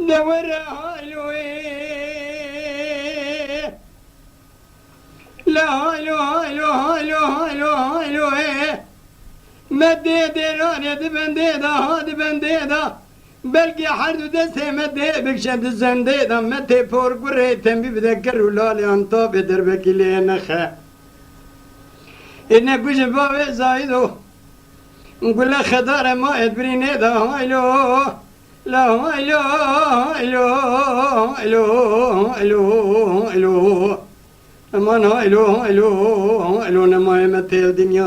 دورا هالوي لا هالو هالو هالو هالو هالو مدي ديراني دبندي دا هادي بندي دا بلقي حردو دسته مدي بكشد الزندي دا متي فور قري تنبي بذكر ولالي انطا بدربك اللي نخا إنك بيش بابي زايدو نقول له خضار ما يدبريني دا هايلو لا هايلو هايلو هايلو هايلو هايلو امان هايلو هايلو هايلو نما يمتي الدنيا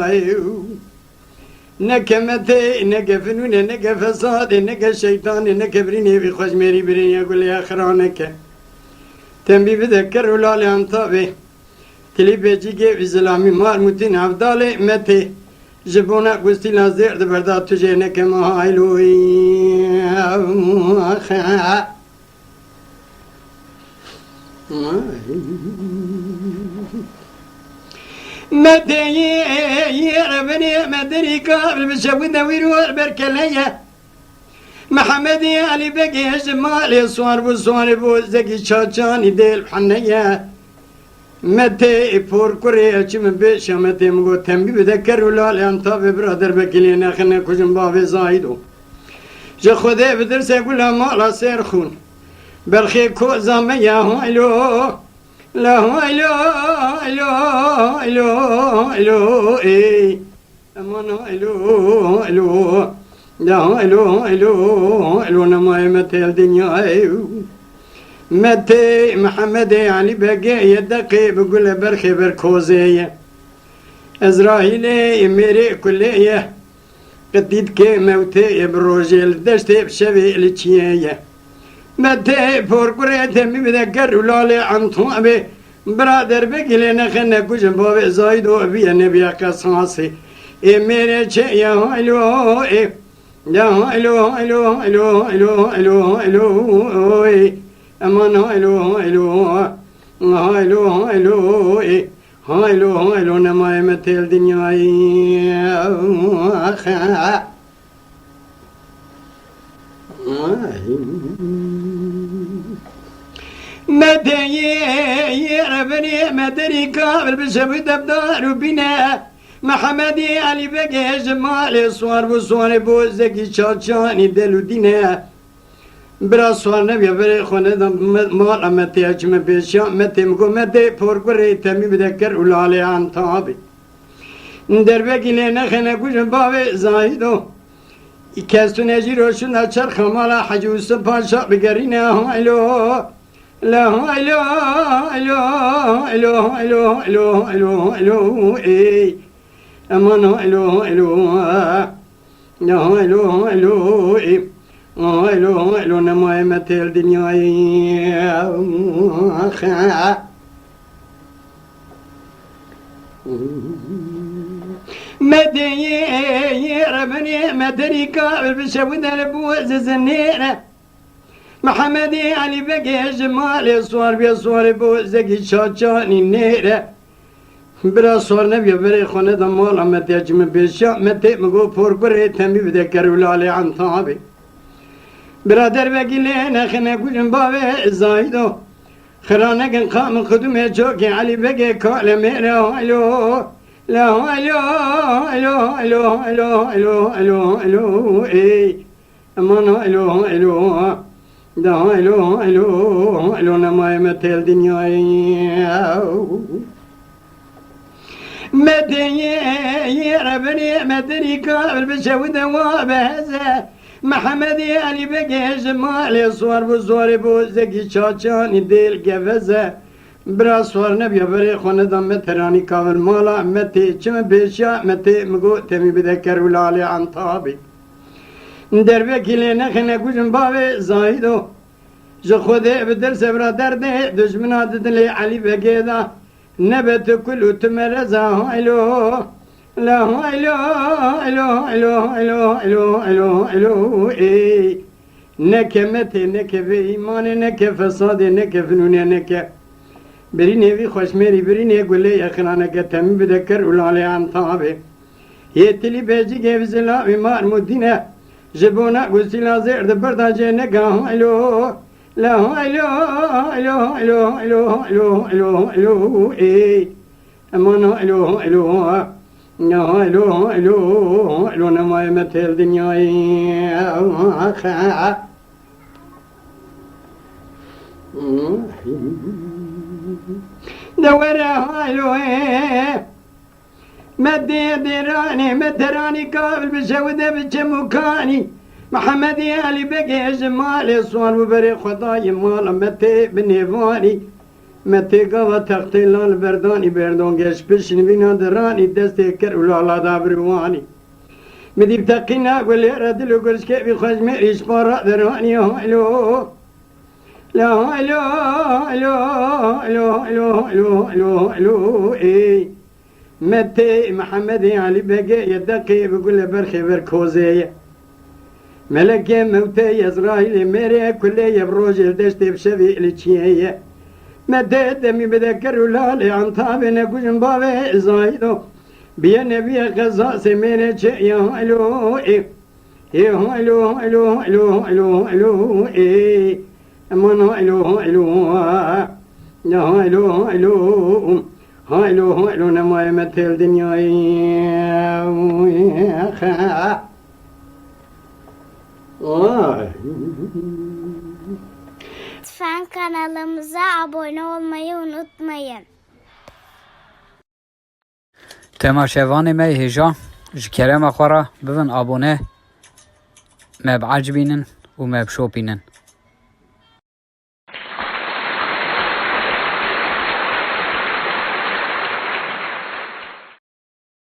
نك متي نك فنون نك فساد نك شيطان نك بريني في خوش ميري بريني اقول يا خرانك تنبي بذكر ولالي انطابي تلي بيجيكي في زلامي مار متين عبدالي متي جبونا قوستي لازير دبردات تجينا كما هايلوي متي يربني مدري كابل بشوي ويروح بركلية محمد علي بقي جمالي صور بصور بوزكي شاچاني ديل حنية متى فور كوريا چم بيش متى مگو تنبي بذكر ولا انت برادر بكلينا خنا كوجن باب زايدو جو خده بدرس يقول ما لا سير خون بالخي كو زاميا هايلو لا هايلو هايلو هايلو هايلو اي امان هايلو هايلو لا هايلو هايلو هايلو نما متى الدنيا متى محمد علي بقى يدقي بقول برخي بركوزية إزرائيلي ميري كلية قديد كي موتي بروجيل دشتي بشبي لتشيية متى فورقرية تمي بذكر ولالي عن طوابي برادر بقي لنا خنا كوشن بابي زايدو بي نبيا قصاصي ميري تشيية هايلو يا هايلو هايلو هايلو هايلو هايلو هايلو امان هايلو هايلو هايلو هايلو هايلو هايلو نما يمتي الدنيا متى يربني مدري كابل بشوي دبدار بنا محمد علي بقي جمالي صور بصور بوزكي شاچاني دلو دينا برا سوال نبي بري خونه دم مال أمتي أجمع بيشيا متى مكو متى فورقري تمي بذكر ولالي عن طابي دربك لنا خنا كوجن بابي زايدو كاستو نجي روشن أشر خمالا حجوس باشا بقرينا هايلو لا هايلو هايلو هايلو هايلو هايلو هايلو هايلو اي امان هايلو هايلو لا هايلو هايلو اي هايلو هايلو نما يمتي الدنيا مدي يربني مدري كابل بشوي دربوز زنيرة محمد علي بقي جمالي صور بيصور بوزكي شاچاني نيرة برا صور نبي بري خونه دمال متى اجمع بيشا متى مگو فورقري تنبي بذكر ولالي عن طابي برادر بقيلنا خنا كوجن بابي زايدو خرانك قام خدوم جوكي علي بقي كل ميرا هايلو لا هايلو هايلو هايلو هايلو هايلو هايلو هايلو اي امان هايلو هايلو دا هايلو هايلو هايلو نما يمتي الدنيا مدي يربني مدري كابل بشوي دواب هذا محمد علي بقي جمالي صور بصور بوزكي شاچاني ديل قفزة برا صور نبي بري خونه دم تراني كاول مالا متي چم بيشا متي مگو تمي بذكر ولالي عن طابي دربك لنا خنا كوجن بابي زايدو جو خده بدرس برادر ده دشمنا ددلي علي بقي دا نبت كل تمرزا هايلو لا هايلو هايلو هايلو هايلو هايلو هايلو هايلو اي نك متي نك في ايمان نك فساد نك فنون نك بريني في خوشميري بريني يقول لي يا خلانك تم بذكر ولا علي عن طابي يتلي بيجي جيب زلا بمار مدينة جبونا قوسيلا زرد بردا جنك هايلو لا هايلو هايلو هايلو هايلو هايلو هايلو هايلو اي امان هايلو هايلو هايلو هايلو هايلو نما يمثل دنياي دورا هايلو مدي دراني مدراني قابل بشودة بجمكاني محمدي علي بقي جمالي صور وبري خداي مال متي بنيفاني متي قوة تقتل البرداني بردون قش بشن بنا دراني دستي كرولو على دابرواني مدي بتقينا قولي ردلو قرش كيفي خوش مريش بارا دراني هايلو لا هايلو هايلو هايلو هايلو هايلو هايلو هايلو اي متى محمد علي بقى يدقي بقول برخي بركوزية ملك موتى إسرائيل مري كل يبروج الدشت بشبي لتشية متى دمي بذكر لالي عن طابنا كوجن بابي زايدو بيا نبي غزا سمينة يا هلو إيه يا هلو هلو هلو هلو هلو إيه أمان هلو هلو يا هلو هلو هايلو هايلو نما يمثل دنياي Lütfen kanalımıza abone olmayı unutmayın. تماشاواني مي هجا جكرم أخورا بفن أبونه ما بعجبينن وما بشوبينن